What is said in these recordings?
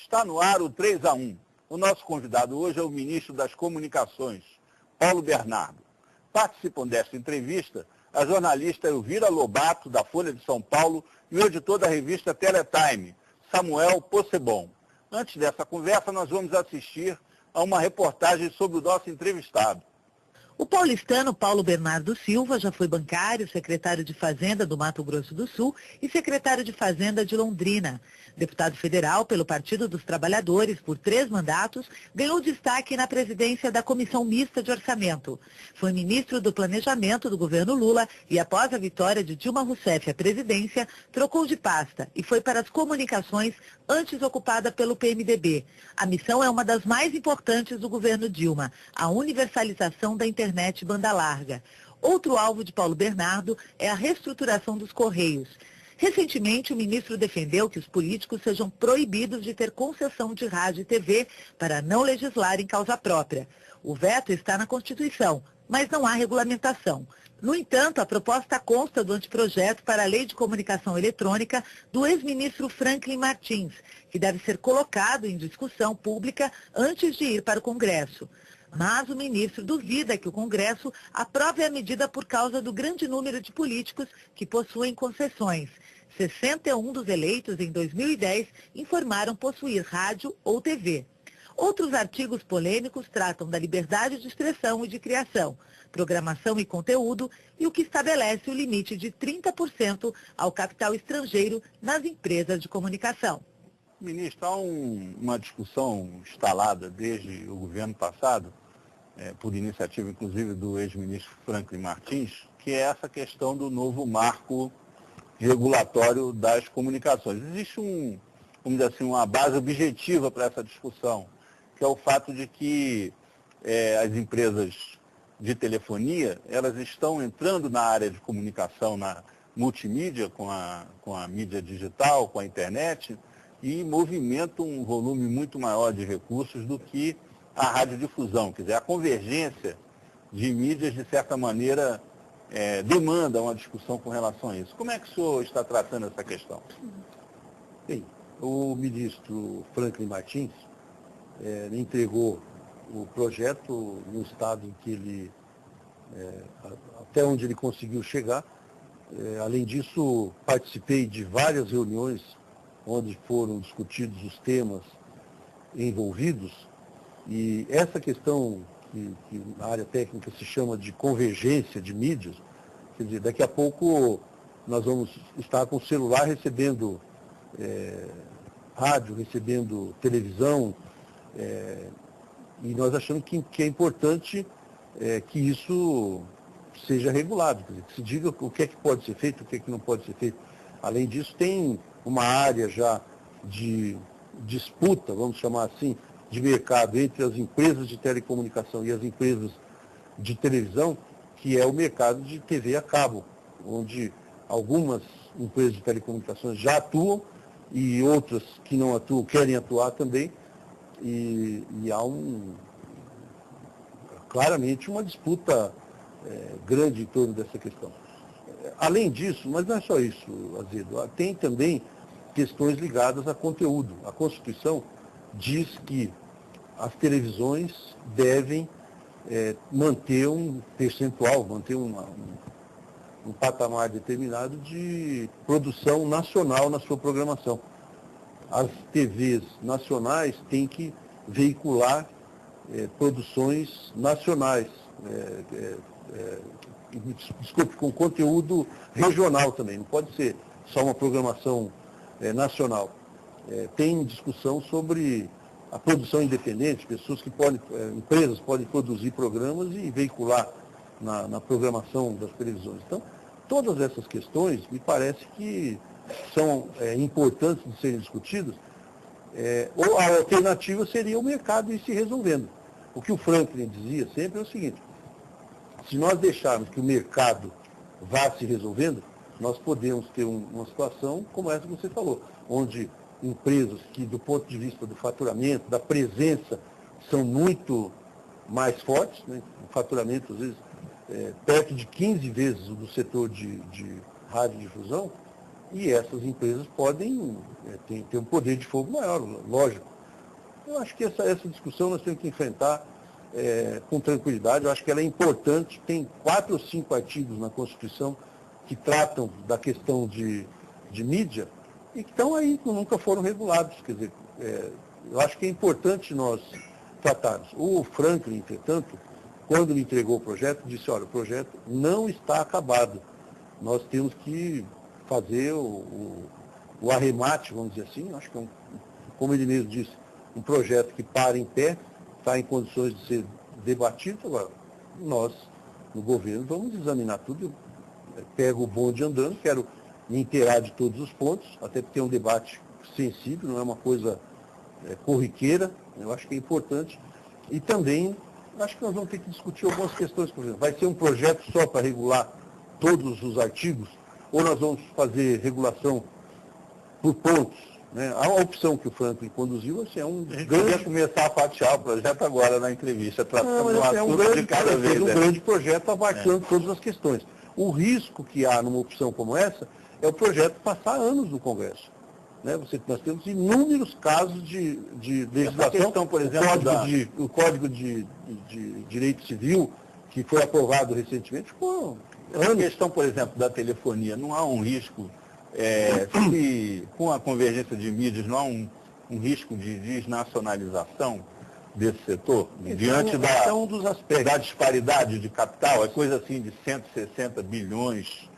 Está no ar o 3 a 1. O nosso convidado hoje é o ministro das Comunicações, Paulo Bernardo. Participam desta entrevista a jornalista Elvira Lobato, da Folha de São Paulo, e o editor da revista Teletime, Samuel Possebon. Antes dessa conversa, nós vamos assistir a uma reportagem sobre o nosso entrevistado. O paulistano Paulo Bernardo Silva já foi bancário, secretário de Fazenda do Mato Grosso do Sul e secretário de Fazenda de Londrina. Deputado federal pelo Partido dos Trabalhadores por 3 mandatos, ganhou destaque na presidência da Comissão Mista de Orçamento. Foi ministro do Planejamento do governo Lula e, após a vitória de Dilma Rousseff à presidência, trocou de pasta e foi para as comunicações, antes ocupada pelo PMDB. A missão é uma das mais importantes do governo Dilma, a universalização da internet banda larga. Outro alvo de Paulo Bernardo é a reestruturação dos Correios. Recentemente, o ministro defendeu que os políticos sejam proibidos de ter concessão de rádio e TV para não legislar em causa própria. O veto está na Constituição, mas não há regulamentação. No entanto, a proposta consta do anteprojeto para a Lei de Comunicação Eletrônica do ex-ministro Franklin Martins, que deve ser colocado em discussão pública antes de ir para o Congresso. Mas o ministro duvida que o Congresso aprove a medida por causa do grande número de políticos que possuem concessões. 61 dos eleitos em 2010 informaram possuir rádio ou TV. Outros artigos polêmicos tratam da liberdade de expressão e de criação, programação e conteúdo e o que estabelece o limite de 30% ao capital estrangeiro nas empresas de comunicação. Ministro, há uma discussão instalada desde o governo passado, por iniciativa inclusive do ex-ministro Franklin Martins, que é essa questão do novo marco regulatório das comunicações. Existe vamos dizer assim, uma base objetiva para essa discussão, que é o fato de que as empresas de telefonia, elas estão entrando na área de comunicação, na multimídia, com a mídia digital, com a internet, e movimentam um volume muito maior de recursos do que a radiodifusão. Quer dizer, a convergência de mídias, de certa maneira, demanda uma discussão com relação a isso. Como é que o senhor está tratando essa questão? Bem, o ministro Franklin Martins entregou o projeto no estado em que ele, até onde ele conseguiu chegar. Além disso, participei de várias reuniões onde foram discutidos os temas envolvidos, e essa questão que na área técnica se chama de convergência de mídias, quer dizer, daqui a pouco nós vamos estar com o celular recebendo rádio, recebendo televisão, e nós achamos que é importante que isso seja regulado, quer dizer, que se diga o que é que pode ser feito, o que é que não pode ser feito. Além disso, tem uma área já de disputa, vamos chamar assim, de mercado entre as empresas de telecomunicação e as empresas de televisão, que é o mercado de TV a cabo, onde algumas empresas de telecomunicações já atuam e outras que não atuam querem atuar também, e há claramente uma disputa grande em torno dessa questão. Além disso, mas não é só isso, Azedo, tem também questões ligadas a conteúdo. A Constituição diz que as televisões devem manter um percentual, manter um patamar determinado de produção nacional na sua programação. As TVs nacionais têm que veicular produções nacionais, desculpe, com conteúdo regional também, não pode ser só uma programação nacional. Tem discussão sobre a produção independente, pessoas que podem, empresas podem produzir programas e veicular na programação das televisões. Então, todas essas questões me parece que são importantes de serem discutidas, ou a alternativa seria o mercado ir se resolvendo. O que o Franklin dizia sempre é o seguinte: se nós deixarmos que o mercado vá se resolvendo, nós podemos ter uma situação como essa que você falou, onde empresas que, do ponto de vista do faturamento, da presença, são muito mais fortes, né? O faturamento, às vezes, perto de 15 vezes o do setor de radiodifusão, e essas empresas podem ter um poder de fogo maior, lógico. Eu acho que essa discussão nós temos que enfrentar com tranquilidade. Eu acho que ela é importante. Tem 4 ou 5 artigos na Constituição que tratam da questão de mídia e que estão aí, que nunca foram regulados. Quer dizer, eu acho que é importante nós tratarmos. O Franklin, entretanto, quando me entregou o projeto, disse, olha, o projeto não está acabado. Nós temos que fazer o arremate, vamos dizer assim. Acho que, como ele mesmo disse, um projeto que para em pé, está em condições de ser debatido. Agora, nós, no governo, vamos examinar tudo. Eu pego o bonde andando, quero me inteirar de todos os pontos, até porque é um debate sensível, não é uma coisa corriqueira. Eu acho que é importante. E também, acho que nós vamos ter que discutir algumas questões, por exemplo, vai ser um projeto só para regular todos os artigos, ou nós vamos fazer regulação por pontos, né? A opção que o Franklin conduziu, assim, é um grande... começar a fatiar o projeto agora na entrevista, tratando de cada vez. Um grande projeto abarcando todas as questões. O risco que há numa opção como essa é o projeto passar anos no Congresso. Né? Nós temos inúmeros casos de legislação, questão, por exemplo, o Código de Direito Civil, que foi aprovado recentemente, ficou a questão, por exemplo, da telefonia, não há um risco, se com a convergência de mídias, não há um risco de desnacionalização desse setor, diante da disparidade de capital, é coisa assim de 160 bilhões,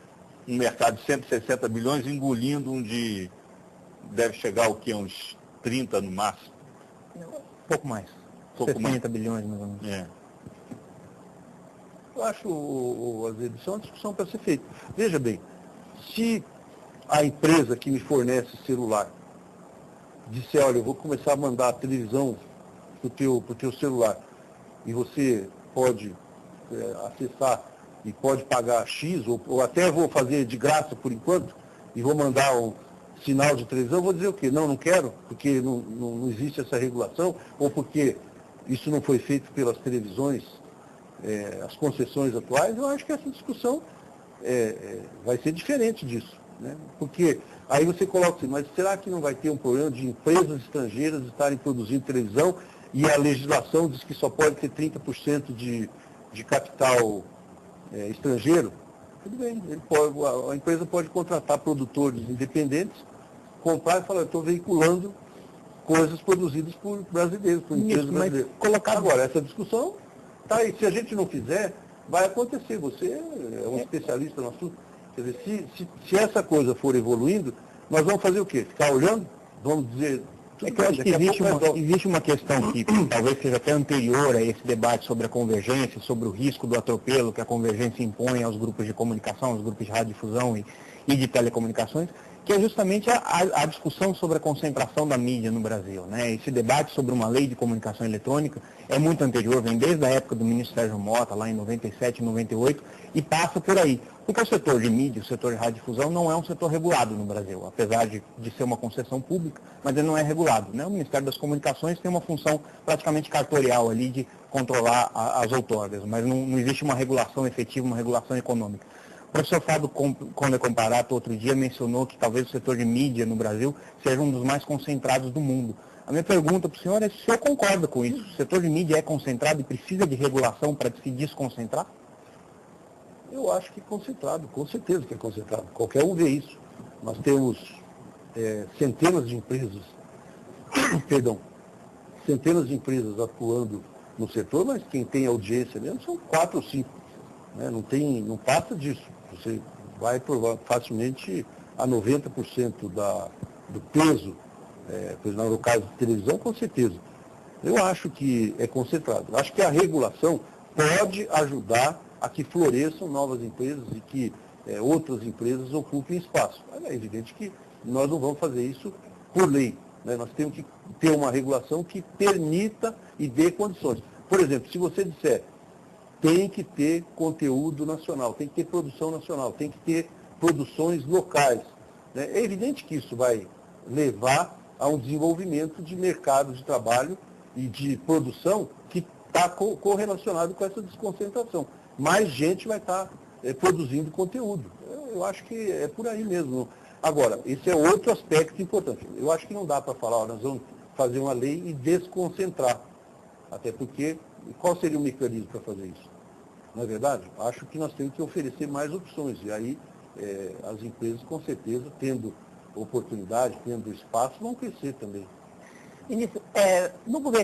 um mercado de 160 bilhões engolindo deve chegar ao que, uns 30 no máximo? Pouco mais. 60 bilhões, mais ou menos. Eu acho, Azevedo, isso é uma discussão para ser feita. Veja bem, se a empresa que me fornece celular disser, olha, eu vou começar a mandar a televisão para o teu celular e você pode acessar e pode pagar X, ou até vou fazer de graça por enquanto, e vou mandar um sinal de televisão, eu vou dizer o quê? Não quero, porque não existe essa regulação, ou porque isso não foi feito pelas televisões, as concessões atuais. Eu acho que essa discussão vai ser diferente disso. Né? Porque aí você coloca assim, mas será que não vai ter um problema de empresas estrangeiras estarem produzindo televisão e a legislação diz que só pode ter 30% de capital estrangeiro? Tudo bem, a empresa pode contratar produtores independentes, comprar e falar, eu estou veiculando coisas produzidas por brasileiros, por empresas brasileiras. Agora, essa discussão está aí. Se a gente não fizer, vai acontecer. Você é um especialista no assunto. Quer dizer, se essa coisa for evoluindo, nós vamos fazer o quê? Ficar olhando? Vamos dizer... É que eu acho que existe uma questão que talvez seja até anterior a esse debate sobre a convergência, sobre o risco do atropelo que a convergência impõe aos grupos de comunicação, aos grupos de radiodifusão e de telecomunicações, que é justamente a discussão sobre a concentração da mídia no Brasil. Né? Esse debate sobre uma lei de comunicação eletrônica é muito anterior, vem desde a época do ministro Sérgio Mota, lá em 97, 98, e passa por aí. Porque o setor de mídia, o setor de radiodifusão, não é um setor regulado no Brasil, apesar de ser uma concessão pública, mas ele não é regulado. Né? O Ministério das Comunicações tem uma função praticamente cartorial ali de controlar as outorgas, mas não existe uma regulação efetiva, uma regulação econômica. O professor Fábio, quando é comparado, outro dia mencionou que talvez o setor de mídia no Brasil seja um dos mais concentrados do mundo. A minha pergunta para o senhor é se o senhor concorda com isso. O setor de mídia é concentrado e precisa de regulação para se desconcentrar? Eu acho que é concentrado, com certeza que é concentrado. Qualquer um vê isso. Nós temos centenas de empresas, centenas de empresas atuando no setor, mas quem tem audiência mesmo são 4 ou 5. Né? Não passa disso. Você vai provar facilmente a 90% do peso, por exemplo, no caso de televisão, com certeza. Eu acho que é concentrado. Eu acho que a regulação pode ajudar a que floresçam novas empresas e que outras empresas ocupem espaço. É evidente que nós não vamos fazer isso por lei. Né? Nós temos que ter uma regulação que permita e dê condições. Por exemplo, se você disser tem que ter conteúdo nacional, tem que ter produção nacional, tem que ter produções locais. Né? É evidente que isso vai levar a um desenvolvimento de mercado de trabalho e de produção que está correlacionado com essa desconcentração. Mais gente vai estar produzindo conteúdo. Eu acho que é por aí mesmo. Agora, esse é outro aspecto importante. Eu acho que não dá para falar, nós vamos fazer uma lei e desconcentrar. Até porque, qual seria o mecanismo para fazer isso? Não é verdade? Acho que nós temos que oferecer mais opções. E aí, as empresas, com certeza, tendo oportunidade, tendo espaço, vão crescer também. Ministro, no governo